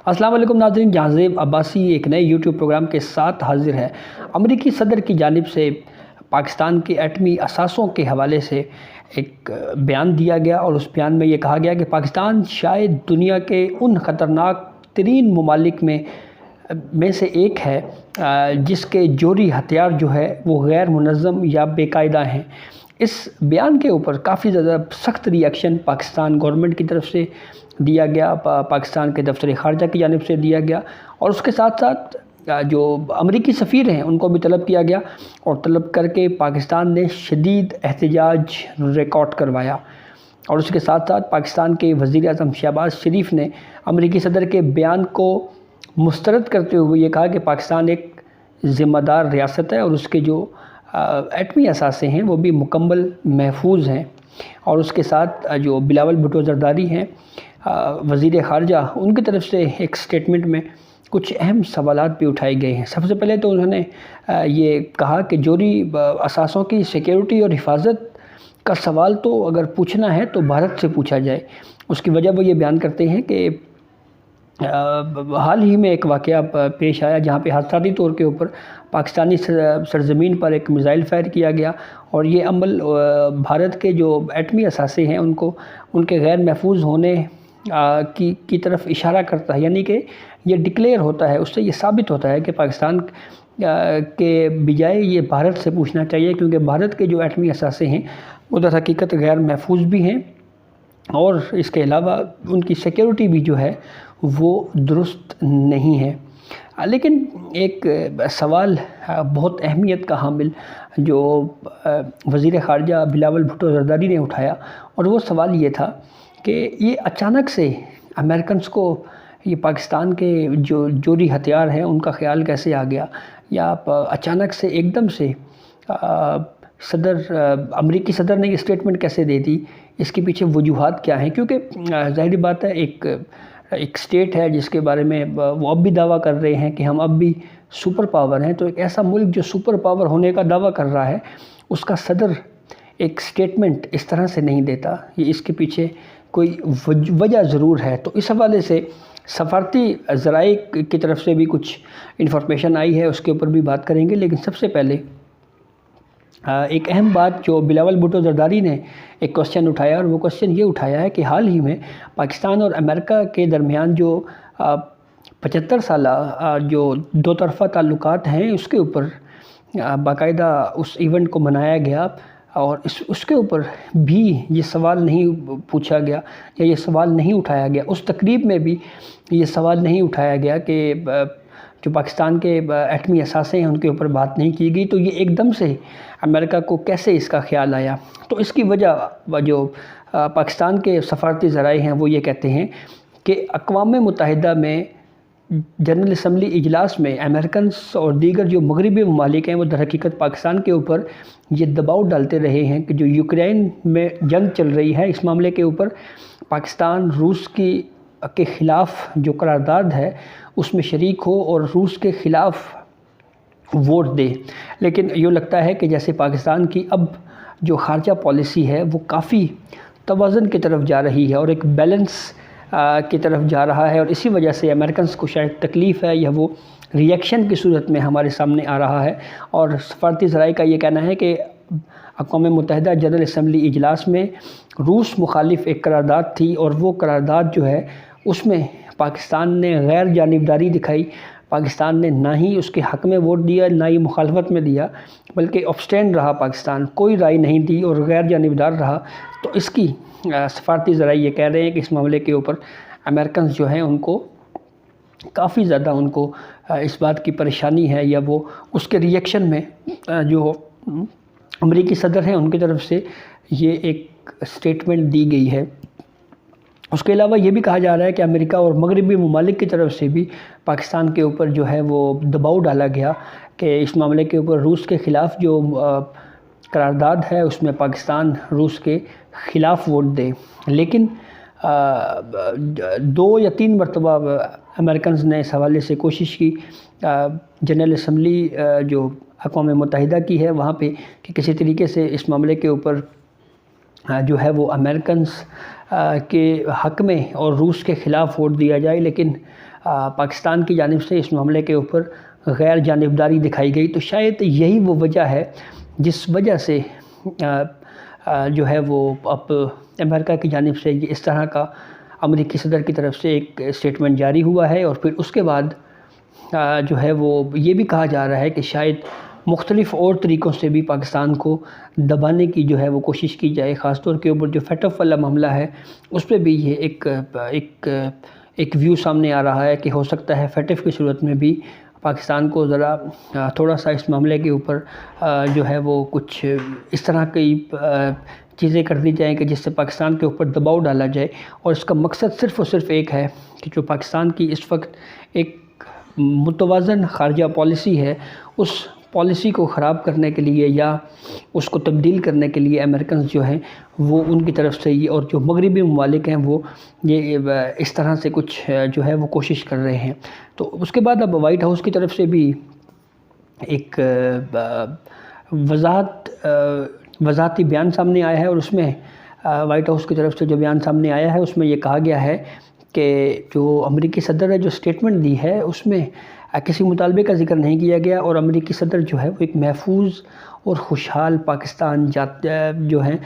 السلام علیکم ناظرین، جہاں زیب عباسی ایک نئے یوٹیوب پروگرام کے ساتھ حاضر ہے۔ امریکی صدر کی جانب سے پاکستان کے ایٹمی اثاثوں کے حوالے سے ایک بیان دیا گیا، اور اس بیان میں یہ کہا گیا کہ پاکستان شاید دنیا کے ان خطرناک ترین ممالک میں سے ایک ہے جس کے جوہری ہتھیار جو ہے وہ غیر منظم یا بے قاعدہ ہیں۔ اس بیان کے اوپر کافی زیادہ سخت ری ایکشن پاکستان گورنمنٹ کی طرف سے دیا گیا، پاکستان کے دفتر خارجہ کی جانب سے دیا گیا، اور اس کے ساتھ ساتھ جو امریکی سفیر ہیں ان کو بھی طلب کیا گیا، اور طلب کر کے پاکستان نے شدید احتجاج ریکارڈ کروایا۔ اور اس کے ساتھ ساتھ پاکستان کے وزیر اعظم شہباز شریف نے امریکی صدر کے بیان کو مسترد کرتے ہوئے یہ کہا کہ پاکستان ایک ذمہ دار ریاست ہے، اور اس کے جو ایٹمی اثاثے ہیں وہ بھی مکمل محفوظ ہیں۔ اور اس کے ساتھ جو بلاول بھٹو زرداری ہیں وزیر خارجہ، ان کی طرف سے ایک سٹیٹمنٹ میں کچھ اہم سوالات بھی اٹھائے گئے ہیں۔ سب سے پہلے تو انہوں نے یہ کہا کہ جوہری اثاثوں کی سیکیورٹی اور حفاظت کا سوال تو اگر پوچھنا ہے تو بھارت سے پوچھا جائے۔ اس کی وجہ وہ یہ بیان کرتے ہیں کہ حال ہی میں ایک واقعہ پیش آیا جہاں پہ حادثاتی طور کے اوپر پاکستانی سرزمین پر ایک میزائل فائر کیا گیا، اور یہ عمل بھارت کے جو ایٹمی اثاثے ہیں ان کے غیر محفوظ ہونے کی طرف اشارہ کرتا ہے، یعنی کہ یہ ڈکلیئر ہوتا ہے، اس سے یہ ثابت ہوتا ہے کہ پاکستان کے بجائے یہ بھارت سے پوچھنا چاہیے، کیونکہ بھارت کے جو ایٹمی اثاثے ہیں وہ در حقیقت غیر محفوظ بھی ہیں، اور اس کے علاوہ ان کی سیکیورٹی بھی جو ہے وہ درست نہیں ہے۔ لیکن ایک سوال بہت اہمیت کا حامل جو وزیر خارجہ بلاول بھٹو زرداری نے اٹھایا، اور وہ سوال یہ تھا کہ یہ اچانک سے امریکنز کو یہ پاکستان کے جو جوہری ہتھیار ہیں ان کا خیال کیسے آ گیا، یا اچانک سے ایک دم سے امریکی صدر نے یہ اسٹیٹمنٹ کیسے دے دی، اس کے پیچھے وجوہات کیا ہیں؟ کیونکہ ظاہری بات ہے ایک اسٹیٹ ہے جس کے بارے میں وہ اب بھی دعویٰ کر رہے ہیں کہ ہم اب بھی سپر پاور ہیں، تو ایک ایسا ملک جو سپر پاور ہونے کا دعویٰ کر رہا ہے اس کا صدر ایک سٹیٹمنٹ اس طرح سے نہیں دیتا، یہ اس کے پیچھے کوئی وجہ ضرور ہے۔ تو اس حوالے سے سفارتی ذرائع کی طرف سے بھی کچھ انفارمیشن آئی ہے، اس کے اوپر بھی بات کریں گے، لیکن سب سے پہلے ایک اہم بات جو بلاول بھٹو زرداری نے ایک کوشچن اٹھایا، اور وہ کوشچن یہ اٹھایا ہے کہ حال ہی میں پاکستان اور امریکہ کے درمیان جو 75 سالہ جو دو طرفہ تعلقات ہیں اس کے اوپر باقاعدہ اس ایونٹ کو منایا گیا، اور اس کے اوپر بھی یہ سوال نہیں پوچھا گیا یا یہ سوال نہیں اٹھایا گیا، اس تقریب میں بھی یہ سوال نہیں اٹھایا گیا کہ جو پاکستان کے ایٹمی اثاثے ہیں ان کے اوپر بات نہیں کی گئی، تو یہ ایک دم سے امریکہ کو کیسے اس کا خیال آیا؟ تو اس کی وجہ جو پاکستان کے سفارتی ذرائع ہیں وہ یہ کہتے ہیں کہ اقوام متحدہ میں جنرل اسمبلی اجلاس میں امریکنز اور دیگر جو مغربی ممالک ہیں وہ در حقیقت پاکستان کے اوپر یہ دباؤ ڈالتے رہے ہیں کہ جو یوکرین میں جنگ چل رہی ہے اس معاملے کے اوپر پاکستان روس کے خلاف جو قرارداد ہے اس میں شریک ہو اور روس کے خلاف ووٹ دے۔ لیکن یہ لگتا ہے کہ جیسے پاکستان کی اب جو خارجہ پالیسی ہے وہ کافی توازن کی طرف جا رہی ہے اور ایک بیلنس کی طرف جا رہا ہے، اور اسی وجہ سے امریکنز کو شاید تکلیف ہے یا وہ ری ایکشن کی صورت میں ہمارے سامنے آ رہا ہے۔ اور سفارتی ذرائع کا یہ کہنا ہے کہ اقوام متحدہ جنرل اسمبلی اجلاس میں روس مخالف ایک قرارداد تھی، اور وہ قرارداد جو ہے اس میں پاکستان نے غیر جانبداری دکھائی، پاکستان نے نہ ہی اس کے حق میں ووٹ دیا نہ ہی مخالفت میں دیا، بلکہ ابسٹین رہا، پاکستان کوئی رائے نہیں دی اور غیر جانبدار رہا۔ تو اس کی سفارتی ذرائع یہ کہہ رہے ہیں کہ اس معاملے کے اوپر امریکنز جو ہیں ان کو کافی زیادہ ان کو اس بات کی پریشانی ہے، یا وہ اس کے ری ایکشن میں جو امریکی صدر ہیں ان کی طرف سے یہ ایک سٹیٹمنٹ دی گئی ہے۔ اس کے علاوہ یہ بھی کہا جا رہا ہے کہ امریکہ اور مغربی ممالک کی طرف سے بھی پاکستان کے اوپر جو ہے وہ دباؤ ڈالا گیا کہ اس معاملے کے اوپر روس کے خلاف جو قرارداد ہے اس میں پاکستان روس کے خلاف ووٹ دے۔ لیکن 2 یا 3 مرتبہ امریکنز نے اس حوالے سے کوشش کی جنرل اسمبلی جو اقوام متحدہ کی ہے وہاں پہ کہ کسی طریقے سے اس معاملے کے اوپر جو ہے وہ امریکنز کے حق میں اور روس کے خلاف ووٹ دیا جائے، لیکن پاکستان کی جانب سے اس معاملے کے اوپر غیر جانبداری دکھائی گئی، تو شاید یہی وہ وجہ ہے جس وجہ سے جو ہے وہ اب امریکہ کی جانب سے اس طرح کا امریکی صدر کی طرف سے ایک اسٹیٹمنٹ جاری ہوا ہے، اور پھر اس کے بعد جو ہے وہ یہ بھی کہا جا رہا ہے کہ شاید مختلف اور طریقوں سے بھی پاکستان کو دبانے کی جو ہے وہ کوشش کی جائے، خاص طور کے اوپر جو فیٹف والا معاملہ ہے اس پہ بھی یہ ایک ویو سامنے آ رہا ہے کہ ہو سکتا ہے فیٹف کی صورت میں بھی پاکستان کو ذرا تھوڑا سا اس معاملے کے اوپر جو ہے وہ کچھ اس طرح کی چیزیں کر دی جائیں کہ جس سے پاکستان کے اوپر دباؤ ڈالا جائے، اور اس کا مقصد صرف اور صرف ایک ہے کہ جو پاکستان کی اس وقت ایک متوازن خارجہ پالیسی ہے، اس پالیسی کو خراب کرنے کے لیے یا اس کو تبدیل کرنے کے لیے امریکنز جو ہیں وہ ان کی طرف سے اور جو مغربی ممالک ہیں وہ یہ اس طرح سے کچھ جو ہے وہ کوشش کر رہے ہیں۔ تو اس کے بعد اب وائٹ ہاؤس کی طرف سے بھی ایک وضاحتی بیان سامنے آیا ہے، اور اس میں وائٹ ہاؤس کی طرف سے جو بیان سامنے آیا ہے اس میں یہ کہا گیا ہے کہ جو امریکی صدر نے جو اسٹیٹمنٹ دی ہے اس میں کسی مطالبے کا ذکر نہیں کیا گیا، اور امریکی صدر جو ہے وہ ایک محفوظ اور خوشحال پاکستان جو ہیں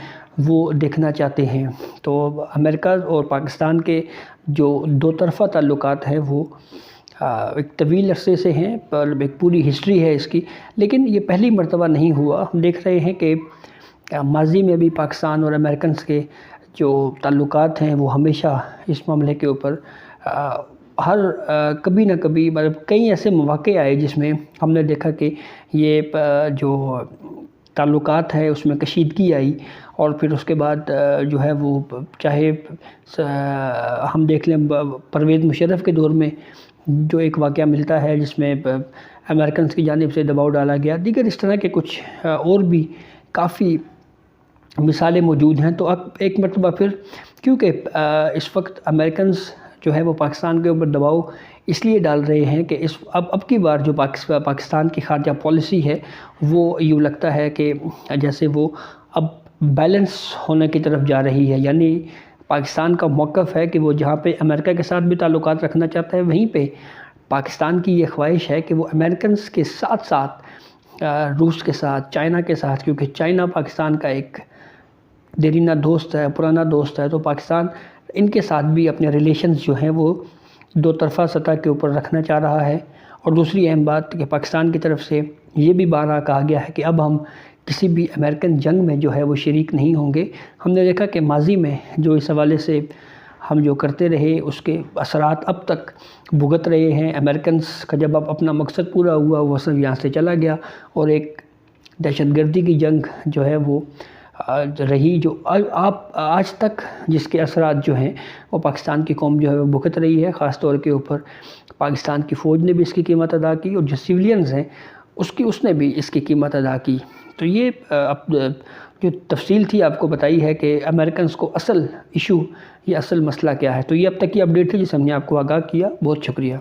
وہ دیکھنا چاہتے ہیں۔ تو امریکہ اور پاکستان کے جو دو طرفہ تعلقات ہیں وہ ایک طویل عرصے سے ہیں، پر ایک پوری ہسٹری ہے اس کی، لیکن یہ پہلی مرتبہ نہیں ہوا۔ ہم دیکھ رہے ہیں کہ ماضی میں بھی پاکستان اور امریکنز کے جو تعلقات ہیں وہ ہمیشہ اس معاملے کے اوپر کبھی نہ کبھی کئی ایسے مواقع آئے جس میں ہم نے دیکھا کہ یہ جو تعلقات ہے اس میں کشیدگی آئی، اور پھر اس کے بعد جو ہے وہ چاہے ہم دیکھ لیں پرویز مشرف کے دور میں جو ایک واقعہ ملتا ہے جس میں امریکنز کی جانب سے دباؤ ڈالا گیا، دیگر اس طرح کے کچھ اور بھی کافی مثالیں موجود ہیں۔ تو اب ایک مرتبہ پھر کیونکہ اس وقت امریکنز جو ہے وہ پاکستان کے اوپر دباؤ اس لیے ڈال رہے ہیں کہ اب کی بار جو پاکستان کی خارجہ پالیسی ہے وہ یوں لگتا ہے کہ جیسے وہ اب بیلنس ہونے کی طرف جا رہی ہے، یعنی پاکستان کا موقف ہے کہ وہ جہاں پہ امریکہ کے ساتھ بھی تعلقات رکھنا چاہتا ہے وہیں پہ پاکستان کی یہ خواہش ہے کہ وہ امریکنز کے ساتھ ساتھ روس کے ساتھ، چائنا کے ساتھ، کیونکہ چائنا پاکستان کا ایک دیرینہ دوست ہے، پرانا دوست ہے، تو پاکستان ان کے ساتھ بھی اپنے ریلیشنز جو ہیں وہ دو طرفہ سطح کے اوپر رکھنا چاہ رہا ہے۔ اور دوسری اہم بات کہ پاکستان کی طرف سے یہ بھی بارہا کہا گیا ہے کہ اب ہم کسی بھی امریکن جنگ میں جو ہے وہ شریک نہیں ہوں گے۔ ہم نے دیکھا کہ ماضی میں جو اس حوالے سے ہم جو کرتے رہے اس کے اثرات اب تک بھگت رہے ہیں۔ امریکنز کا جب اب اپنا مقصد پورا ہوا وہ سب یہاں سے چلا گیا، اور ایک دہشت گردی کی جنگ جو ہے وہ رہی، جو آج تک جس کے اثرات جو ہیں وہ پاکستان کی قوم جو ہے وہ بھگت رہی ہے۔ خاص طور کے اوپر پاکستان کی فوج نے بھی اس کی قیمت ادا کی، اور جو سیولینز ہیں اس نے بھی اس کی قیمت ادا کی۔ تو یہ جو تفصیل تھی آپ کو بتائی ہے کہ امریکنز کو اصل ایشو یا اصل مسئلہ کیا ہے۔ تو یہ اب تک کی اپڈیٹ تھی جسے ہم نے آپ کو آگاہ کیا۔ بہت شکریہ۔